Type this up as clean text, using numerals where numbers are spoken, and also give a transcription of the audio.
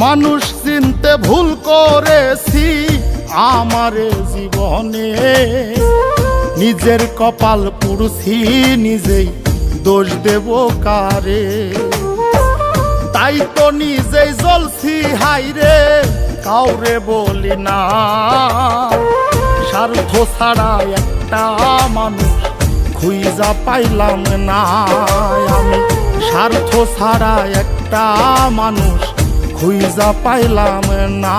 মানুষ চিনতে ভুল করেছি আমারে জীবনে, নিজের কপাল পুড়ছি নিজেই দোষ দেব কারে। তাই তো নিজেই জ্বলছি হাইরে কাউরে বলি না, স্বার্থ ছাড়া একটা মানুষ খুঁজা পাইলাম না। আমি স্বার্থ ছাড়া একটা মানুষ খুঁজা পাইলাম না।